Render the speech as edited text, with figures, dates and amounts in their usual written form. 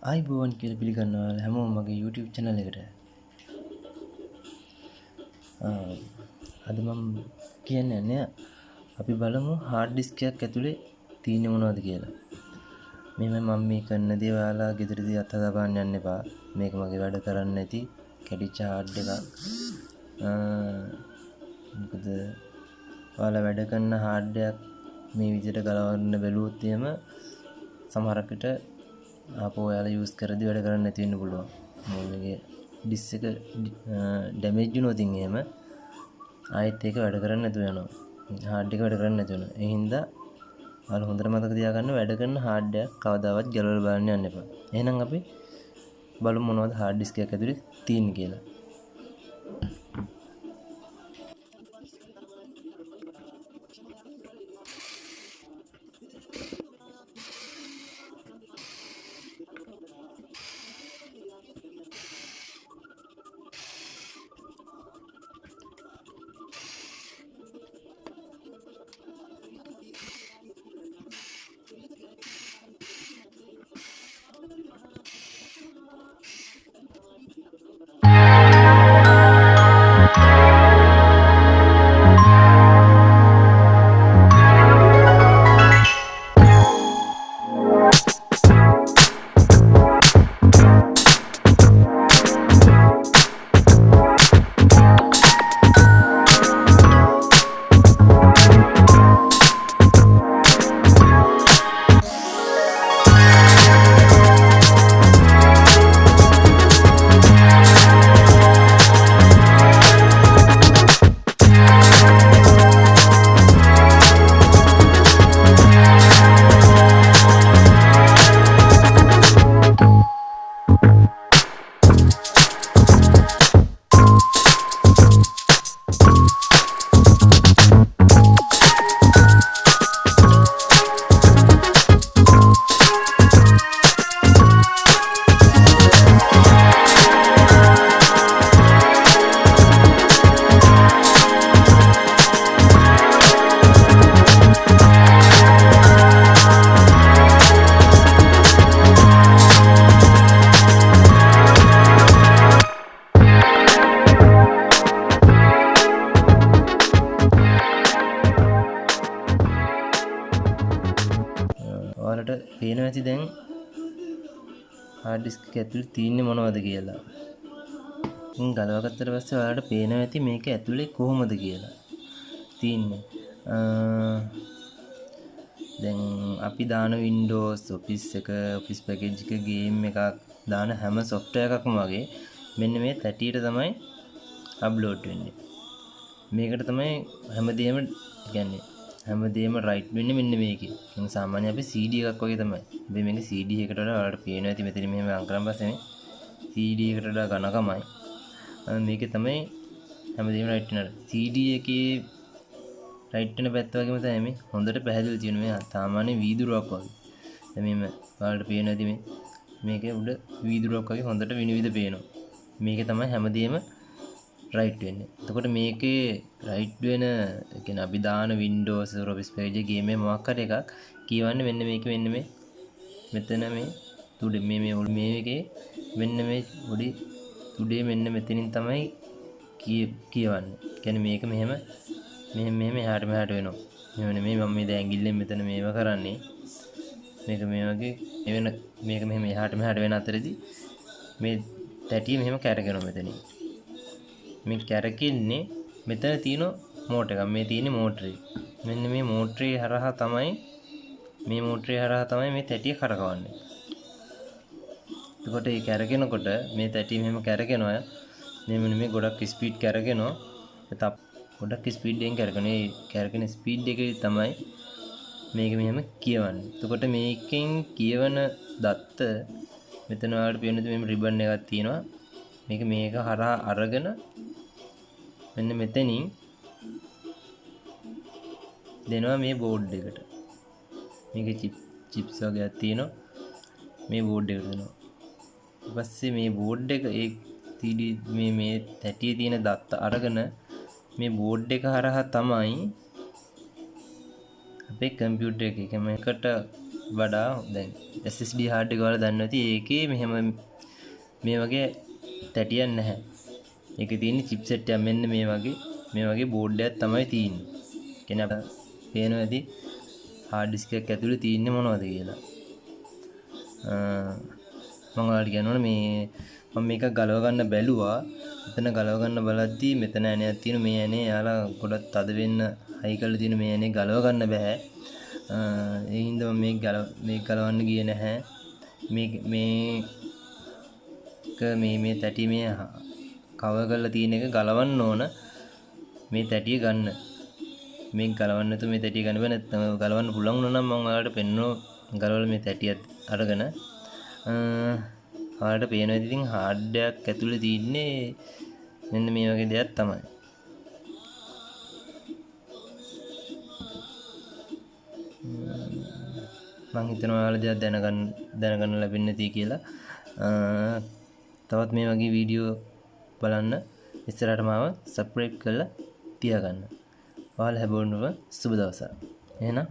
ආයිබෝවන් කියලා පිළිගන්නවා හැමෝම මගේ YouTube channel එකට. අද මම කියන්නේ අපි බලමු hard disk එකක් ඇතුලේ තියෙන්නේ මොනවද කියලා. මම මේ කරන දේ ඔයාලා ගෙදරදී අත්හදා බලන්න යන්න එපා. මේක මගේ වැඩ කරන්නේ නැති කැඩිච්ච hard එකක්. මොකද ඔයාලා වැඩ කරන hard එකක් මේ විදිහට ගලවන්න බැලුවොත් එහෙම සමහරකට ආපහු ඔයාලා යූස් කරද්දි වැඩ කරන්න නැති වෙන්න පුළුවන්. මේකේ ඩිස් එක ඩැමේජ් වුණොත් එහෙම ආයෙත් ඒක වැඩ කරන්න නැතුව යනවා. හાર્ඩ් එක වැඩ කරන්න නැතුව යනවා. ඒ හින්දා ඔයාලා හොඳට මතක තියාගන්න වැඩ කරන හાર્ඩ් එකක් කවදාවත් ගලවලා බලන්න යන්න එපා. එහෙනම් අපි බලමු මොනවද හાર્ඩ් ඩිස්ක් එකක් ඇතුලේ තියෙන්නේ කියලා. ඔයාලට පේනවා ඇති දැන් hard disk එක ඇතුලේ තියෙන්නේ මොනවද කියලා. ඉතින් ගලවගත්තට පස්සේ ඔයාලට පේනවා ඇති මේක ඇතුලේ කොහොමද කියලා. තියෙන්නේ. දැන් අපි දාන Windows Office එක, Office package එක, game එකක් දාන හැම software එකක්ම වගේ මෙන්න මේ 30ට තමයි upload වෙන්නේ. මේකට තමයි හැමදේම කියන්නේ හැමදේම රයිට් වෙන්නේ මෙන්න මේකේ. දැන් සාමාන්‍ය අපි CD එකක් වගේ තමයි. හැබැයි මේක CD එකට වඩා ඔයාලට පේනවා ඇති මෙතන මෙහෙම අං කරන් පස්සේ මේ CD එකට වඩා ඝනකමයි. මේකේ තමයි හැමදේම රයිට් වෙනවා. CD එකේ රයිට් වෙන පැත්ත වගේම තමයි මේ හොඳට පැහැදිලි තියෙන මේ සාමාන්‍ය වීදුරුවක් වගේ. දැන් මෙහෙම ඔයාලට පේනවා ඇති මේකේ උඩ වීදුරුවක් වගේ හොඳට විනිවිද පේනවා. මේකේ තමයි හැමදේම රයිට් වෙන්නේ. එතකොට මේකේ රයිට් වෙන කියන්නේ අපි දාන Windows Office page එකේ game මොකක් හරි එකක් කියවන්නේ මෙන්න මේක මෙන්න මේ මෙතන මේ තුඩ මේ එකේ මෙන්න මේ පොඩි තුඩේ මෙන්න මෙතනින් තමයි කියවන්නේ. කියන්නේ මේක මෙහෙම එහාට මෙහාට වෙනවා. මෙහෙම නෙමෙයි මම මේ දැන් ඇඟිල්ලෙන් මෙතන මේව කරන්නේ. මේක මේ වගේ එවෙන මේක මෙහෙම එහාට මෙහාට වෙන අතරේදී මේ තැටිය මෙහෙම කැරගෙනවා මෙතනින්. මේ කැරකෙන්නේ මෙතන තියෙන මෝටර් එකක්. මේ තියෙන්නේ මෝටරේ. මෙන්න මේ මෝටරේ හරහා තමයි මේ තැටිය කරකවන්නේ. එතකොට මේ කැරගෙනකොට මේ තැටිය මෙහෙම කැරගෙනවා. මේ ගොඩක් ස්පීඩ් කැරගෙනවා. ගොඩක් ස්පීඩ් එකෙන් කැරගෙනවා. මේ කැරගෙන ස්පීඩ් එකේ තමයි මේක මෙහෙම කියවන්නේ. එතකොට මේකෙන් කියවන දත්ත මෙතන ඔයාලට පේන මේ රිබන් එකක් තියෙනවා. මේක හරහා අරගෙන මෙන්න මෙතනින් දෙනවා මේ බෝඩ් එකට. මේකේ චිප්ස් වගේක් තියෙනවා. මේ බෝඩ් එකට දෙනවා. ඊට පස්සේ මේ බෝඩ් එක ඒ CD මේ තැටියේ තියෙන දත්ත අරගෙන මේ බෝඩ් එක හරහා තමයි අපේ කම්පියුටර් එකේ මේකට වඩා දැන් SSD hard එක වල දන්නවා ඇති ඒකේ මෙහෙම මේ වගේ තැටියක් නැහැ. ඒකේ තියෙන්නේ chipset එක මෙන්න මේ වගේ බෝඩ් එකක් තමයි තියෙන්නේ. කියන්නේ අපිට පේනවා ඇති hard disk එකක් ඇතුලේ තියෙන්නේ මොනවද කියලා. මම ඔයාලට කියනවනේ මේ මම මේක ගලව ගන්න බැලුවා. මෙතන ගලව ගන්න බලද්දී මෙතන ඇණයක් තියෙන මේ ඇණේ යාලා ගොඩක් තද වෙන්න හයි කරලා තියෙන මේ ඇණේ ගලව ගන්න බෑ. ඒ හින්දා මම මේක ගලවන්න ගියේ නැහැ. මේ තැටි මේ කවර් කරලා තියෙන එක ගලවන්න ඕන. මේ තැටිය ගන්න. මේක ගලවන්න නැතුව මේ තැටිය ගන්න බෑ. නැත්නම් ගලවන්න පුළුවන් වුණා නම් මම ඔයාලට පෙන්නනවා ගලවලා මේ තැටියත් අරගෙන ඔයාලට පේනවා ඉතින් හાર્ඩ් එකක් ඇතුලේ තියෙන්නේ මෙන්න මේ වගේ දෙයක් තමයි. මම හිතනවා ඔයාලා දෙයක් දැනගන්න ලැබෙන්නේ නැති කියලා. තවත් මේ වගේ වීඩියෝ බලන්න ඉස්සරහට මාව සබ්ස්ක්‍රයිබ් කරලා තියාගන්න. ඔයාලා හැමෝටම සුබ දවසක්. එහෙනම්